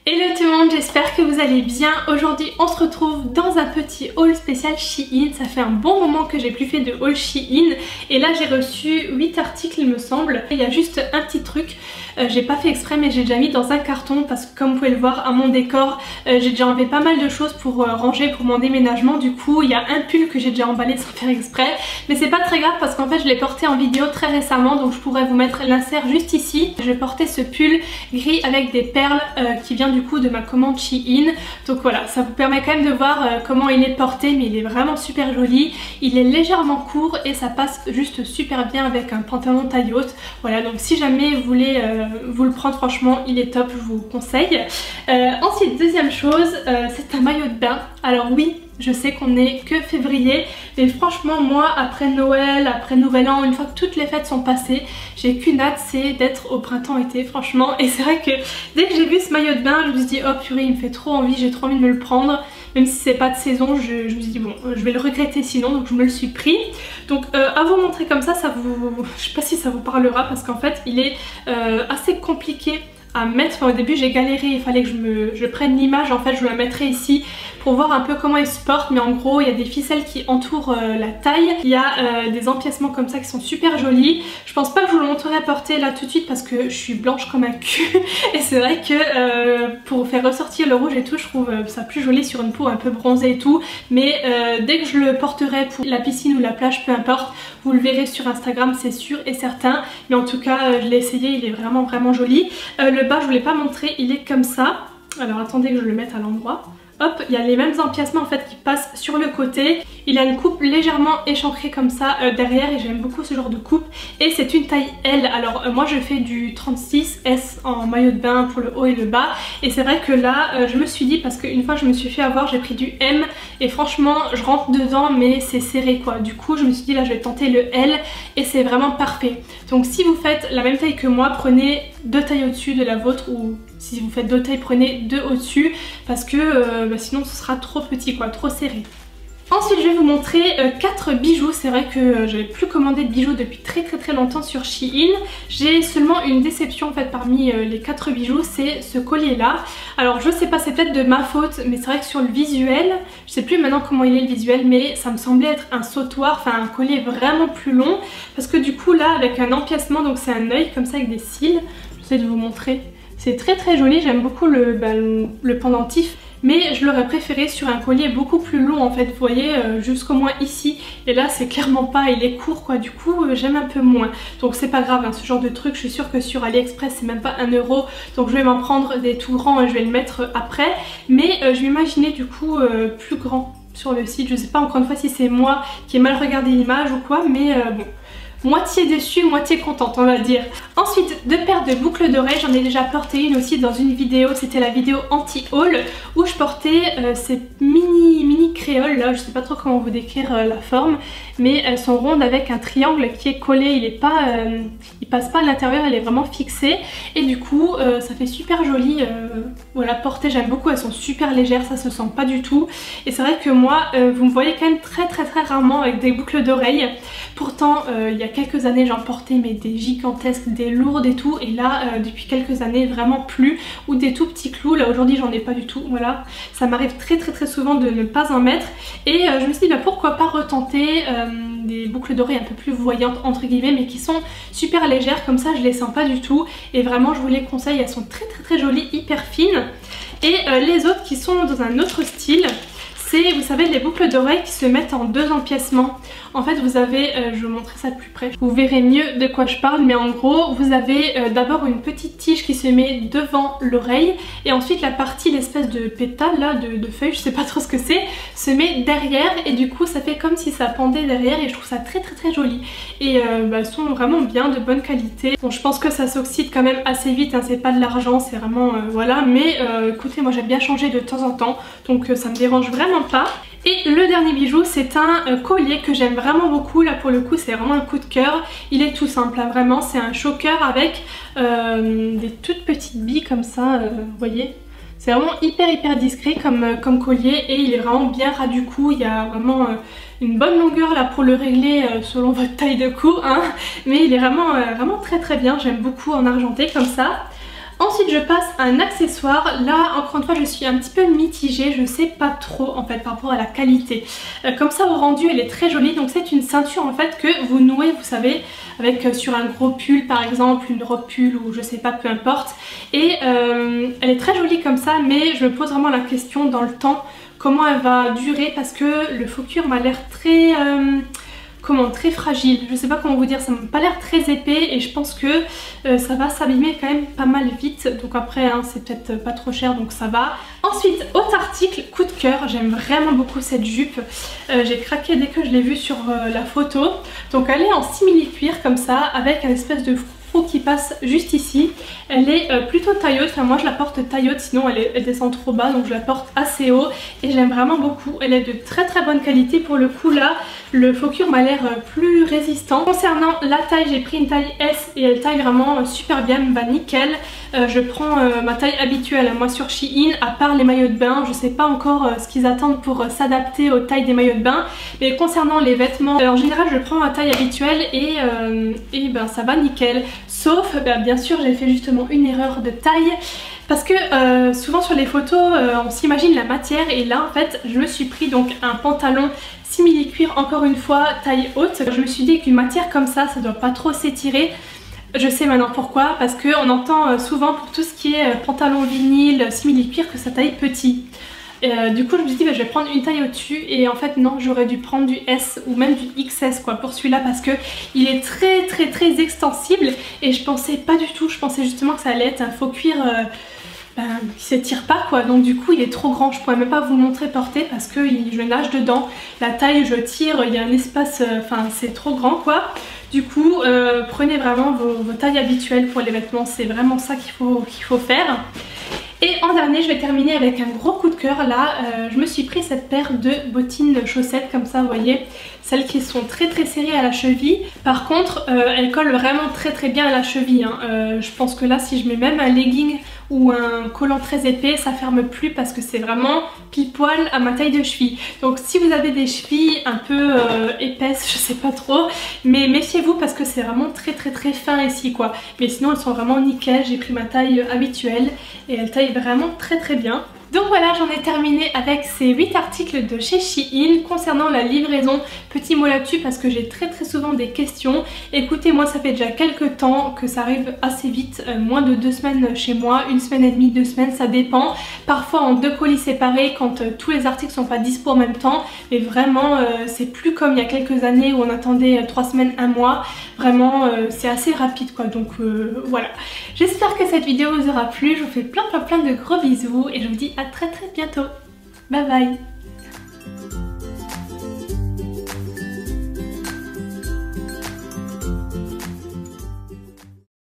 Hello tout le monde, j'espère que vous allez bien. Aujourd'hui on se retrouve dans un petit haul spécial Shein. Ça fait un bon moment que j'ai plus fait de haul Shein et là j'ai reçu 8 articles il me semble. Il y a juste un petit truc, j'ai pas fait exprès mais j'ai déjà mis dans un carton parce que comme vous pouvez le voir à mon décor, j'ai déjà enlevé pas mal de choses pour ranger pour mon déménagement. Du coup il y a un pull que j'ai déjà emballé sans faire exprès, mais c'est pas très grave parce qu'en fait je l'ai porté en vidéo très récemment, donc je pourrais vous mettre l'insert juste ici. Je portais ce pull gris avec des perles qui vient du coup de ma commande Shein. Donc voilà, ça vous permet quand même de voir comment il est porté, mais il est vraiment super joli. Il est légèrement court et ça passe juste super bien avec un pantalon taille haute. Voilà, donc si jamais vous voulez vous le prendre, franchement il est top, je vous conseille. Ensuite, deuxième chose, c'est un maillot de bain. Alors oui, je sais qu'on n'est que février, mais franchement moi après Noël, après Nouvel An, une fois que toutes les fêtes sont passées, j'ai qu'une hâte, c'est d'être au printemps-été franchement. Et c'est vrai que dès que j'ai vu ce maillot de bain, je me suis dit oh purée, il me fait trop envie, j'ai trop envie de me le prendre. Même si c'est pas de saison, je me suis dit bon, je vais le regretter sinon, donc je me le suis pris. Donc à vous montrer comme ça vous... je sais pas si ça vous parlera parce qu'en fait il est assez compliqué à mettre. Enfin, au début j'ai galéré, il fallait que je prenne l'image, en fait je vous la mettrai ici pour voir un peu comment il se porte, mais en gros il y a des ficelles qui entourent la taille, il y a des empiècements comme ça qui sont super jolis. Je pense pas que je vous le montrerai porté là tout de suite parce que je suis blanche comme un cul et c'est vrai que pour faire ressortir le rouge et tout, je trouve ça plus joli sur une peau un peu bronzée et tout, mais dès que je le porterai pour la piscine ou la plage, peu importe, vous le verrez sur Instagram, c'est sûr et certain. Mais en tout cas je l'ai essayé, il est vraiment joli. Le bas je vous l'ai pas montré, il est comme ça. Alors attendez que je le mette à l'endroit. Hop, il y a les mêmes empiècements en fait qui passent sur le côté. Il a une coupe légèrement échancrée comme ça derrière et j'aime beaucoup ce genre de coupe. Et c'est une taille L. Alors moi je fais du 36S en maillot de bain pour le haut et le bas. Et c'est vrai que là je me suis dit, parce qu'une fois je me suis fait avoir, j'ai pris du M et franchement je rentre dedans mais c'est serré quoi. Du coup je me suis dit là je vais tenter le L et c'est vraiment parfait. Donc si vous faites la même taille que moi, prenez 2 tailles au-dessus de la vôtre, ou si vous faites 2 tailles, prenez 2 au-dessus parce que sinon ce sera trop petit quoi, trop serré. Ensuite je vais vous montrer 4 bijoux. C'est vrai que j'avais plus commandé de bijoux depuis très longtemps sur Shein. J'ai seulement une déception en fait parmi les 4 bijoux, c'est ce collier là. Alors je sais pas, c'est peut-être de ma faute, mais c'est vrai que sur le visuel, je sais plus maintenant comment il est le visuel, mais ça me semblait être un sautoir, enfin un collier vraiment plus long. Parce que du coup là avec un empiècement, donc c'est un œil comme ça avec des cils, j'essaie de vous montrer. C'est très joli, j'aime beaucoup le pendentif. Mais je l'aurais préféré sur un collier beaucoup plus long en fait, vous voyez, jusqu'au moins ici. Et là c'est clairement pas, il est court quoi, du coup j'aime un peu moins. Donc c'est pas grave, hein, ce genre de truc, je suis sûre que sur AliExpress c'est même pas 1 €. Donc je vais m'en prendre des tout grands et je vais le mettre après. Mais je m'imaginais du coup plus grand sur le site. Je sais pas encore une fois si c'est moi qui ai mal regardé l'image ou quoi, mais bon. Moitié déçue, moitié contente on va dire. Ensuite, 2 paires de boucles d'oreilles, j'en ai déjà porté une aussi dans une vidéo, c'était la vidéo anti-haul où je portais ces mini créoles là, je sais pas trop comment vous décrire la forme, mais elles sont rondes avec un triangle qui est collé, il passe pas à l'intérieur, elle est vraiment fixée et du coup ça fait super joli, voilà, portée, j'aime beaucoup, elles sont super légères, ça se sent pas du tout. Et c'est vrai que moi, vous me voyez quand même très rarement avec des boucles d'oreilles. Pourtant il y a quelques années j'en portais mais des gigantesques, des lourdes et tout, et là depuis quelques années vraiment plus, ou des tout petits clous. Là aujourd'hui j'en ai pas du tout, voilà, ça m'arrive très souvent de ne pas en mettre et je me suis dit bah, pourquoi pas retenter des boucles d'oreilles un peu plus voyantes entre guillemets, mais qui sont super légères, comme ça je les sens pas du tout et vraiment je vous les conseille, elles sont très jolies, hyper fines. Et les autres qui sont dans un autre style, c'est, vous savez, les boucles d'oreilles qui se mettent en 2 empiècements. En fait vous avez, je vais vous montrer ça de plus près, vous verrez mieux de quoi je parle, mais en gros vous avez d'abord une petite tige qui se met devant l'oreille et ensuite la partie, l'espèce de pétale là, de feuille, je sais pas trop ce que c'est, se met derrière et du coup ça fait comme si ça pendait derrière et je trouve ça très joli. Et elles sont vraiment bien, de bonne qualité. Bon, je pense que ça s'oxyde quand même assez vite, hein, c'est pas de l'argent, c'est vraiment voilà, mais écoutez, moi j'aime bien changer de temps en temps, donc ça me dérange vraiment pas. Et le dernier bijou, c'est un collier que j'aime vraiment beaucoup. Là pour le coup c'est vraiment un coup de cœur. Il est tout simple, là, vraiment c'est un choker avec des toutes petites billes comme ça, vous voyez. C'est vraiment hyper discret comme collier et il est vraiment bien ras du cou. Il y a vraiment une bonne longueur là pour le régler selon votre taille de cou, hein. Mais il est vraiment très bien, j'aime beaucoup en argenté comme ça. Ensuite je passe à un accessoire. Là encore une fois je suis un petit peu mitigée, je sais pas trop en fait par rapport à la qualité. Comme ça au rendu elle est très jolie, donc c'est une ceinture en fait que vous nouez, vous savez, avec sur un gros pull par exemple, une robe pull ou je sais pas, peu importe. Et elle est très jolie comme ça, mais je me pose vraiment la question dans le temps comment elle va durer, parce que le faux cuir m'a l'air très... très fragile, je sais pas comment vous dire, ça m'a pas l'air très épais et je pense que ça va s'abîmer quand même pas mal vite. Donc après hein, c'est peut-être pas trop cher donc ça va. Ensuite autre article, coup de cœur, j'aime vraiment beaucoup cette jupe, j'ai craqué dès que je l'ai vue sur la photo. Donc elle est en simili-cuir comme ça avec un espèce de qui passe juste ici. Elle est plutôt taille haute, enfin moi je la porte taille haute, sinon elle descend trop bas, donc je la porte assez haut et j'aime vraiment beaucoup. Elle est de très très bonne qualité pour le coup. Là le faux cuir m'a l'air plus résistant. Concernant la taille, j'ai pris une taille S et elle taille vraiment super bien, me va nickel. Je prends ma taille habituelle moi sur Shein, à part les maillots de bain. Je sais pas encore ce qu'ils attendent pour s'adapter aux tailles des maillots de bain, mais concernant les vêtements en général je prends ma taille habituelle et ben ça va nickel. Sauf bien sûr j'ai fait justement une erreur de taille, parce que souvent sur les photos on s'imagine la matière, et là en fait je me suis pris donc un pantalon simili-cuir encore une fois taille haute. Je me suis dit qu'une matière comme ça doit pas trop s'étirer. Je sais maintenant pourquoi, parce qu'on entend souvent pour tout ce qui est pantalon vinyle, simili-cuir, que ça taille petit. Du coup je me suis dit je vais prendre une taille au-dessus, et en fait non, j'aurais dû prendre du S ou même du XS quoi pour celui-là, parce que il est très extensible et je pensais pas du tout, je pensais justement que ça allait être un faux cuir qui s'étire pas quoi, donc du coup il est trop grand, je pourrais même pas vous le montrer porté parce que je nage dedans, la taille je tire, il y a un espace, enfin c'est trop grand quoi. Du coup prenez vraiment vos tailles habituelles pour les vêtements, c'est vraiment ça qu'il faut faire. Et en dernier je vais terminer avec un gros coup de cœur. Là je me suis pris cette paire de bottines chaussettes comme ça, vous voyez, celles qui sont très serrées à la cheville. Par contre elles collent vraiment très bien à la cheville hein. Je pense que là si je mets même un legging ou un collant très épais ça ferme plus, parce que c'est vraiment pile poil à ma taille de cheville. Donc si vous avez des chevilles un peu épaisses, je sais pas trop, mais méfiez-vous parce que c'est vraiment très fin ici quoi. Mais sinon elles sont vraiment nickel, j'ai pris ma taille habituelle et elles taillent vraiment très bien. Donc voilà, j'en ai terminé avec ces 8 articles de chez Shein. Concernant la livraison, petit mot là-dessus parce que j'ai très souvent des questions. Écoutez, moi ça fait déjà quelques temps que ça arrive assez vite, moins de 2 semaines chez moi, 1 semaine et demie, 2 semaines, ça dépend. Parfois en 2 colis séparés quand tous les articles sont pas dispo en même temps. Mais vraiment c'est plus comme il y a quelques années où on attendait 3 semaines, 1 mois. Vraiment c'est assez rapide quoi, donc voilà. J'espère que cette vidéo vous aura plu, je vous fais plein de gros bisous et je vous dis à très bientôt. Bye bye.